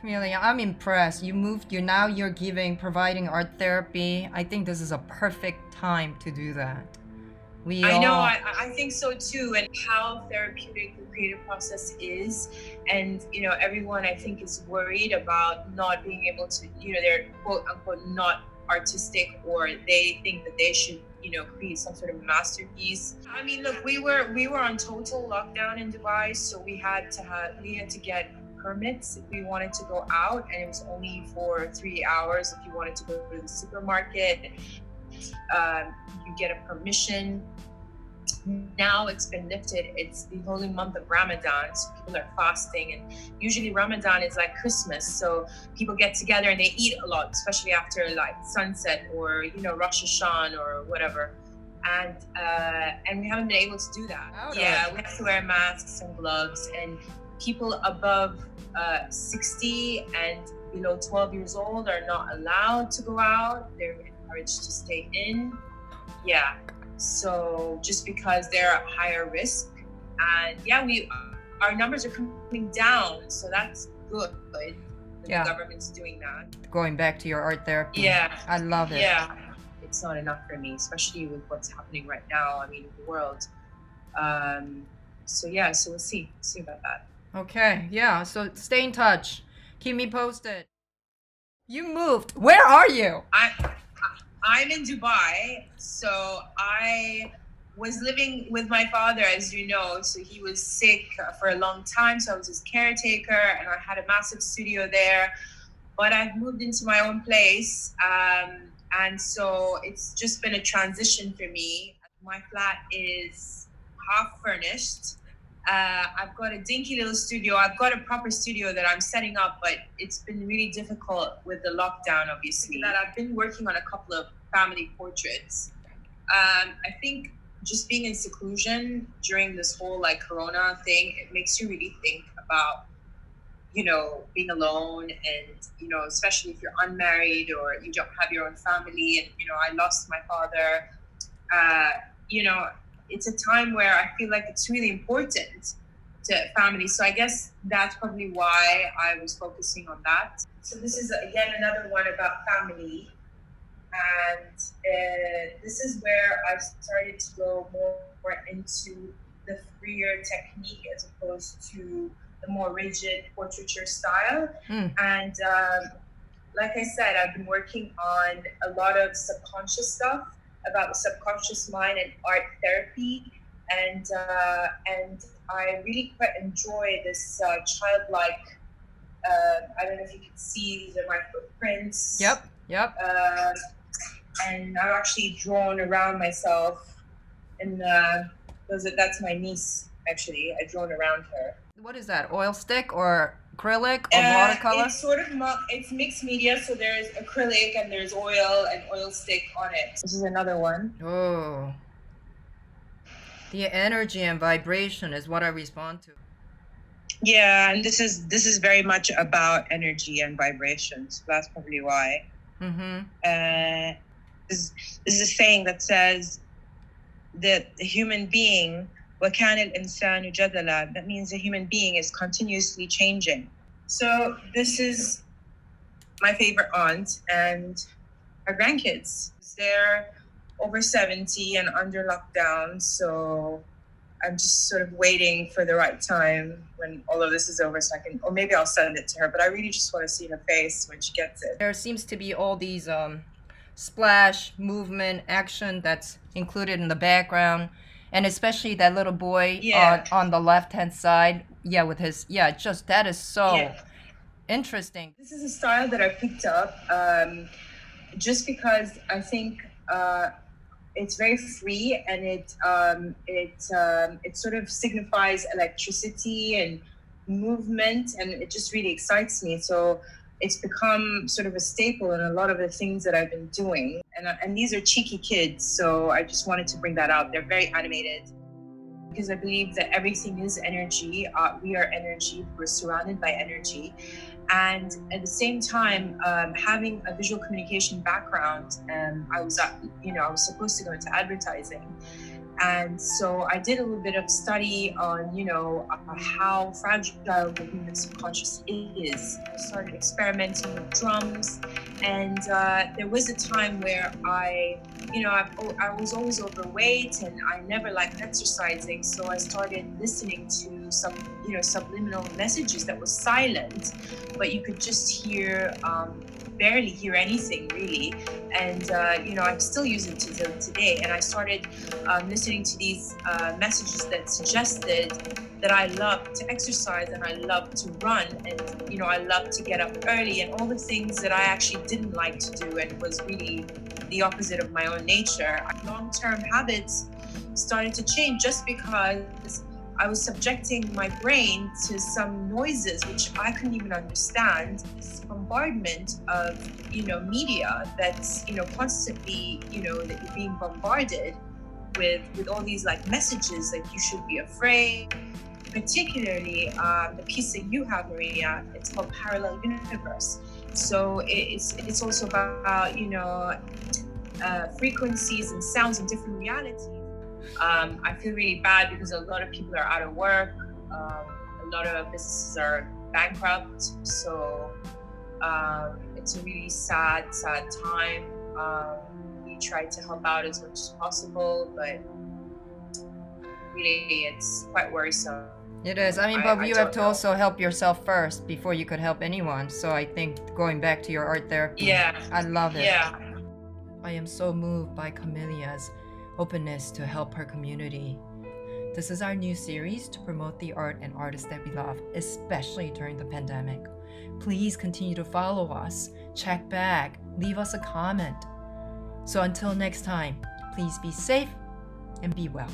Camelia, I'm impressed. Providing art therapy. I think this is a perfect time to do that. We I know, all, I think so too, and how therapeutic the creative process is. And, everyone I think is worried about not being able to, they're quote unquote not artistic, or they think that they should, create some sort of masterpiece. I mean, look, we were on total lockdown in Dubai, so we had to get permits if we wanted to go out, and it was only for 3 hours. If you wanted to go to the supermarket, you get a permission. Now it's been lifted. It's the holy month of Ramadan, so people are fasting, and usually Ramadan is like Christmas, so people get together and they eat a lot, especially after like sunset or Rosh Hashanah or whatever. And we haven't been able to do that. Yeah, we have to wear masks and gloves, and people above 60 and below 12 years old are not allowed to go out. They're encouraged to stay in. Yeah. So just because they're at higher risk, and our numbers are coming down, so that's good. The government's doing that. Going back to your art therapy. Yeah, I love it. Yeah, it's not enough for me, especially with what's happening right now. I mean, in the world. So we'll see about that. Okay, yeah. So stay in touch. Keep me posted. You moved. Where are you? I'm in Dubai, so I was living with my father, as you know. So he was sick for a long time, so I was his caretaker, and I had a massive studio there. But I've moved into my own place, and so it's just been a transition for me. My flat is half furnished. I've got a dinky little studio. I've got a proper studio that I'm setting up, but it's been really difficult with the lockdown, obviously. That I've been working on a couple of family portraits. I think just being in seclusion during this whole like Corona thing, it makes you really think about, being alone, and, especially if you're unmarried or you don't have your own family. And, I lost my father. It's a time where I feel like it's really important to family. So I guess that's probably why I was focusing on that. So this is again another one about family. And this is where I started to go more into the freer technique as opposed to the more rigid portraiture style. And like I said, I've been working on a lot of subconscious stuff about the subconscious mind and art therapy, and I really quite enjoy this childlike. I don't know if you can see, these are my footprints. Yep. And I've actually drawn around myself, and that's my niece. Actually, I drawn around her. What is that? Oil stick or acrylic or watercolor? It's sort of it's mixed media, so there's acrylic and there's oil and oil stick on it. This is another one. Oh, the energy and vibration is what I respond to. Yeah, and this is very much about energy and vibration, so that's probably why. This is a saying that says that the human being, وَكَانَ الْإِنسَانُ جَدَلًا, that means the human being is continuously changing. So this is my favorite aunt and her grandkids. They're over 70 and under lockdown, so I'm just sort of waiting for the right time when all of this is over, so I can, or maybe I'll send it to her, but I really just want to see her face when she gets it. There seems to be all these splash, movement, action that's included in the background, and especially that little boy on the left-hand side, with his, that is so interesting. This is a style that I picked up just because I think it's very free, and it sort of signifies electricity and movement, and it just really excites me. So it's become sort of a staple in a lot of the things that I've been doing. And these are cheeky kids, so I just wanted to bring that out. They're very animated because I believe that everything is energy. We are energy. We're surrounded by energy. And at the same time, having a visual communication background, I was supposed to go into advertising. And so I did a little bit of study on, how fragile the human subconscious is. I started experimenting with drums, and there was a time where I was always overweight and I never liked exercising. So I started listening to some, subliminal messages that was silent, but you could just hear, barely hear anything really. And I still use it till today. And I started listening to these messages that suggested that I love to exercise and I love to run, and I love to get up early, and all the things that I actually didn't like to do and was really the opposite of my own nature. Long-term habits started to change just because I was subjecting my brain to some noises which I couldn't even understand. This bombardment of media that's constantly that you're being bombarded with all these like messages like you should be afraid. Particularly the piece that you have, Maria, it's called Parallel Universe. So it's also about frequencies and sounds and different realities. I feel really bad because a lot of people are out of work. A lot of businesses are bankrupt. So it's a really sad time. We try to help out as much as possible, but really it's quite worrisome. It is. I mean, but you have to also help yourself first before you could help anyone. So I think going back to your art therapy, I love it. Yeah. I am so moved by Camelia's openness to help her community. This is our new series to promote the art and artists that we love, especially during the pandemic. Please continue to follow us, check back, leave us a comment. So until next time, please be safe and be well.